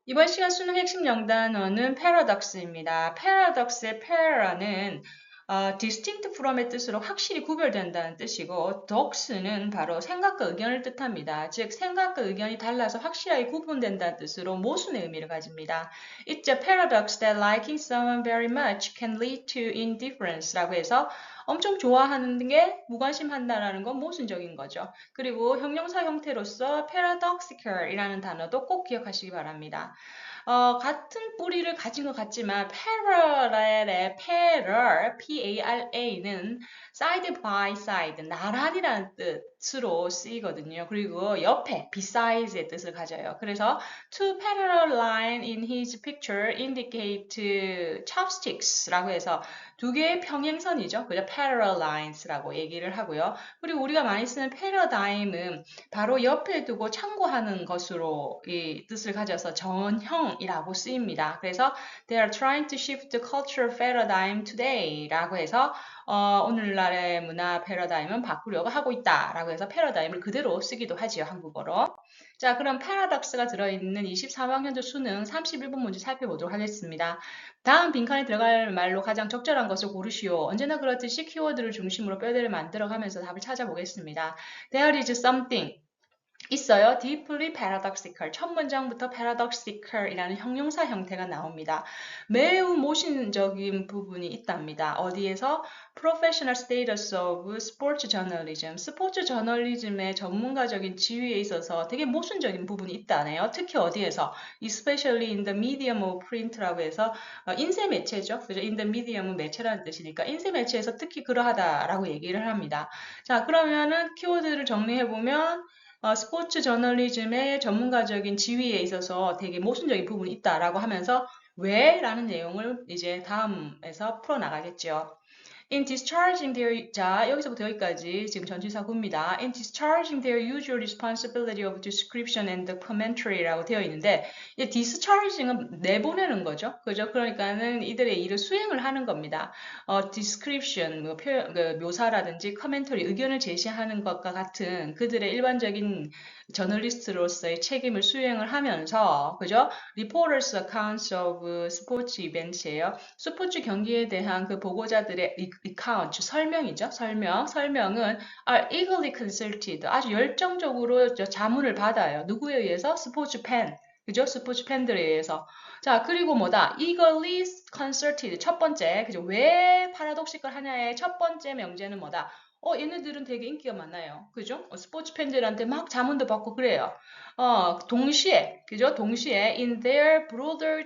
이번 시간 수능 핵심 영단어는 paradox입니다. paradox의 para는 distinct from의 뜻으로 확실히 구별된다는 뜻이고 dox는 바로 생각과 의견을 뜻합니다. 즉 생각과 의견이 달라서 확실하게 구분된다는 뜻으로 모순의 의미를 가집니다. It's a paradox that liking someone very much can lead to indifference라고 해서 엄청 좋아하는 게 무관심한다라는 건 모순적인 거죠. 그리고 형용사 형태로서 paradoxical이라는 단어도 꼭 기억하시기 바랍니다. 같은 뿌리를 가진 것 같지만 parallel의 parallel, P-A-R-A는 side by side, 나란히라는 뜻으로 쓰이거든요. 그리고 옆에, besides,의 뜻을 가져요. 그래서 two parallel line in his picture indicate chopsticks라고 해서 두 개의 평행선이죠. 그죠? parallel lines라고 얘기를 하고요. 그리고 우리가 많이 쓰는 paradigm은 바로 옆에 두고 참고하는 것으로 이 뜻을 가져서 전형이라고 쓰입니다. 그래서 they are trying to shift the cultural paradigm today라고 해서 오늘날의 문화 패러다임은 바꾸려고 하고 있다라고 해서 패러다임을 그대로 쓰기도 하지요, 한국어로. 자, 그럼 paradox가 들어있는 23학년도 수능 31번 문제 살펴보도록 하겠습니다. 다음 빈칸에 들어갈 말로 가장 적절한 것을 고르시오. 언제나 그렇듯이 키워드를 중심으로 뼈대를 만들어가면서 답을 찾아보겠습니다. There is something. 있어요. deeply paradoxical. 첫 문장부터 paradoxical이라는 형용사 형태가 나옵니다. 매우 모순적인 부분이 있답니다. 어디에서? professional status of sports journalism. 스포츠 저널리즘의 전문가적인 지위에 있어서 되게 모순적인 부분이 있다네요. 특히 어디에서? especially in the medium of print라고 해서 인쇄 매체죠. 그죠? in the medium은 매체라는 뜻이니까 인쇄 매체에서 특히 그러하다라고 얘기를 합니다. 자, 그러면은 키워드를 정리해보면 스포츠 저널리즘의 전문가적인 지위에 있어서 되게 모순적인 부분이 있다라고 하면서 왜? 라는 내용을 이제 다음에서 풀어나가겠죠. In discharging their, 자, 여기서부터 여기까지 지금 전치사구입니다. In discharging their usual responsibility of description and commentary라고 되어 있는데, 이 discharging은 내보내는 거죠. 그죠? 그러니까는 이들의 일을 수행을 하는 겁니다. description, 뭐 표현, 그 묘사라든지 commentary, 의견을 제시하는 것과 같은 그들의 일반적인 저널리스트로서의 책임을 수행을 하면서, 그죠? Reporters accounts of 스포츠 이벤트예요. 스포츠 경기에 대한 그 보고자들의 account, 설명이죠. 설명은 are eagerly consulted. 아주 열정적으로 자문을 받아요. 누구에 의해서? 스포츠 팬. 그죠? 스포츠 팬들에 의해서. 자, 그리고 뭐다? eagerly consulted. 첫 번째. 그죠? 왜 파라독시컬 하냐의 첫 번째 명제는 뭐다? 얘네들은 되게 인기가 많아요. 그죠? 스포츠 팬들한테 막 자문도 받고 그래요. 동시에, 그죠? 동시에 in their broader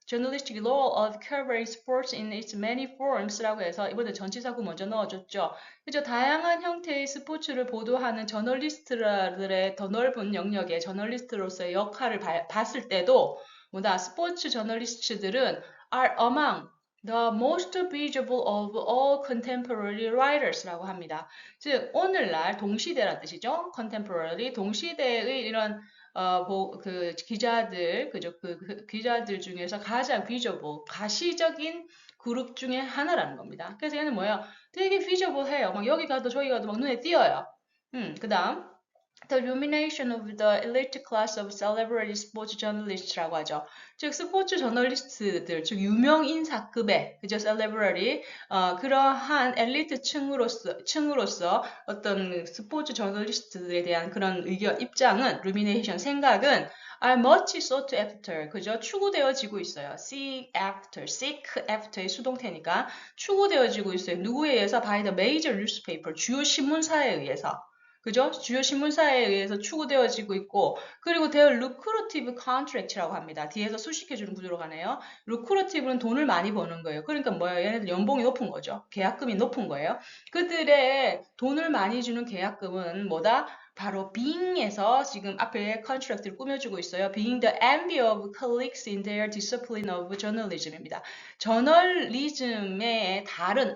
journalistic role of covering sports in its many forms라고 해서 이번에 전치사구 먼저 넣어줬죠. 그죠? 다양한 형태의 스포츠를 보도하는 저널리스트들의 더 넓은 영역의 저널리스트로서의 역할을 봤을 때도 뭐다? 스포츠 저널리스트들은 are among the most visible of all contemporary writers라고 합니다. 즉 오늘날 동시대란 뜻이죠. contemporary 동시대의 이런 그 기자들, 그죠? 그 기자들 중에서 가장 visible, 가시적인 그룹 중에 하나라는 겁니다. 그래서 얘는 뭐예요? 되게 visible 해요. 막 여기 가도 저기 가도 막 눈에 띄어요. 그 다음. The illumination of the elite class of celebrity sports journalists라고 하죠. 즉 스포츠 저널리스트들, 즉 유명 인사급의 그죠, celebrity 그러한 엘리트 층으로서 어떤 스포츠 저널리스트들에 대한 그런 의견, 입장은 rumination, 생각은 are much sought after, 그죠? 추구되어지고 있어요. seek after의 수동태니까 추구되어지고 있어요. 누구에 의해서? by the major newspaper, 주요 신문사에 의해서. 그죠? 주요 신문사에 의해서 추구되어지고 있고, 그리고 their lucrative contract라고 합니다. 뒤에서 수식해주는 구조로 가네요. lucrative는 돈을 많이 버는 거예요. 그러니까 뭐예요? 얘네들 연봉이 높은 거죠. 계약금이 높은 거예요. 그들의 돈을 많이 주는 계약금은 뭐다? 바로 being에서 지금 앞에 컨트랙트를 꾸며주고 있어요. being the envy of colleagues in their discipline of journalism입니다. 저널리즘의 다른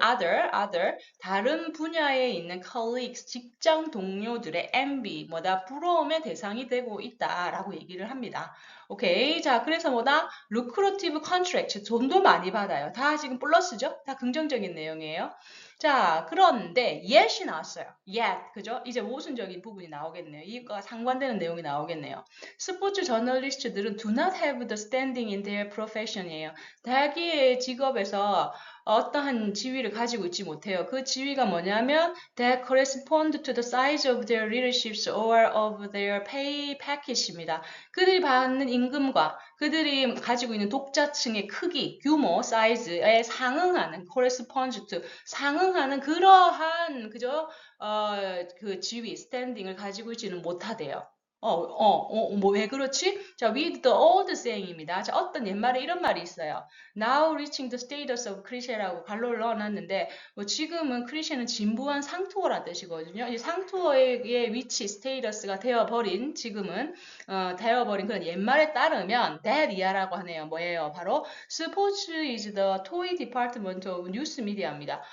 다른 분야에 있는 colleagues, 직장 동료들의 envy, 뭐다? 부러움의 대상이 되고 있다라고 얘기를 합니다. 오케이. 자, 그래서 뭐다? lucrative contract, 돈도 많이 받아요. 다 지금 플러스죠? 다 긍정적인 내용이에요. 자, 그런데 yet이 나왔어요. yet, 그죠? 이제 모순적인 부분이 나오겠네요. 이거와 상반되는 내용이 나오겠네요. 스포츠 저널리스트들은 do not have the standing in their profession이에요. 자기의 직업에서 어떠한 지위를 가지고 있지 못해요. 그 지위가 뭐냐면 that correspond to the size of their leaderships or of their pay package입니다. 그들이 받는 임금과 그들이 가지고 있는 독자층의 크기, 규모, 사이즈에 상응하는 correspond to 상응하는 그러한 그저 그 지위, 스탠딩을 가지고 있지는 못하대요. 뭐 왜 그렇지? 자, with the old saying입니다. 자, 어떤 옛말에 이런 말이 있어요. Now reaching the status of Christian이라고 갈로를 넣어놨는데 지금은 크리스천은 진부한 상투어란 뜻이거든요. 이 상투어의 위치, 스테이터스가 되어버린 지금은 되어버린 그런 옛말에 따르면 that 이하라고 하네요. 뭐예요? 바로 Sports is the toy department of news media입니다.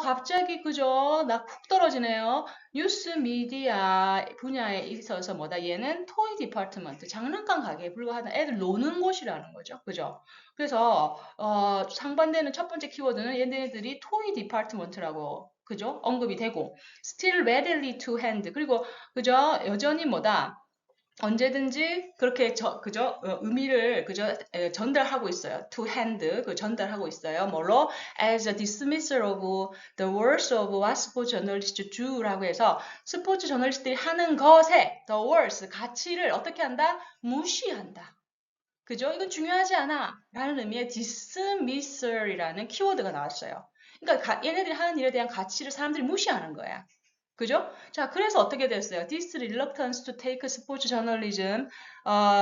갑자기 그죠? 나 쿡 떨어지네요. 뉴스 미디어 분야에 있어서 뭐다? 얘는 토이 디파트먼트, 장난감 가게에 불과하다. 애들 노는 곳이라는 거죠. 그죠? 그래서 상반되는 첫 번째 키워드는 얘네들이 토이 디파트먼트라고 그죠? 언급이 되고 still readily to hand 그리고 그죠? 여전히 뭐다? 언제든지 그렇게 그저 의미를 그저 전달하고 있어요. To hand 그 전달하고 있어요. 뭘로? As a dismissal of the words of what sports journalists do라고 해서 스포츠 저널리스트들이 하는 것에 the words 가치를 어떻게 한다? 무시한다. 그죠? 이건 중요하지 않아. 라는 의미의 dismissal이라는 키워드가 나왔어요. 그러니까 얘네들이 하는 일에 대한 가치를 사람들이 무시하는 거야. 그죠? 자, 그래서 어떻게 됐어요? This reluctance to take sports journalism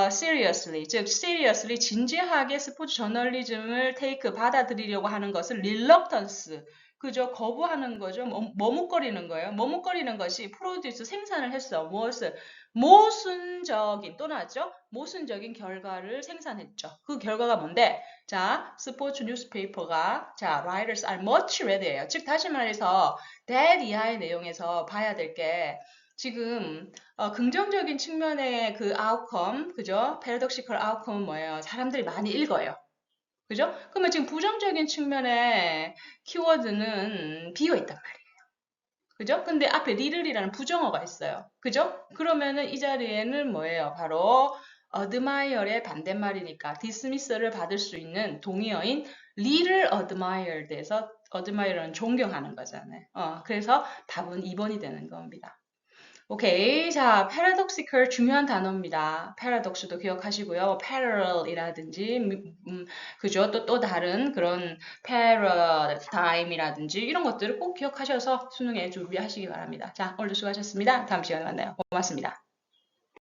seriously, 즉 seriously 진지하게 스포츠 저널리즘을 take 받아들이려고 하는 것을 reluctance, 그죠? 거부하는 거죠. 머뭇거리는 거예요. 머뭇거리는 것이 produce 생산을 했어. 무엇을? 모순적인 또 나왔죠? 모순적인 결과를 생산했죠. 그 결과가 뭔데? 자, 스포츠 뉴스페이퍼가 자, writers are much read예요. 즉 다시 말해서 that 이하의 내용에서 봐야 될 게 지금 긍정적인 측면의 그 outcome, 그죠? paradoxical outcome은 뭐예요? 사람들이 많이 읽어요. 그죠? 그러면 지금 부정적인 측면의 키워드는 비어 있단 말이에요. 그죠? 근데 앞에 little이라는 부정어가 있어요. 그죠? 그러면은 이 자리에는 뭐예요? 바로 admire의 반대말이니까 dismissal을 받을 수 있는 동의어인 little admired에서 admire는 존경하는 거잖아요. 그래서 답은 2번이 되는 겁니다. 오케이. 자, paradoxical 중요한 단어입니다. paradox도 기억하시고요. parallel이라든지, 그죠? 또 다른 그런 paradigm이라든지 이런 것들을 꼭 기억하셔서 수능에 준비하시기 바랍니다. 자, 오늘도 수고하셨습니다. 다음 시간에 만나요. 고맙습니다.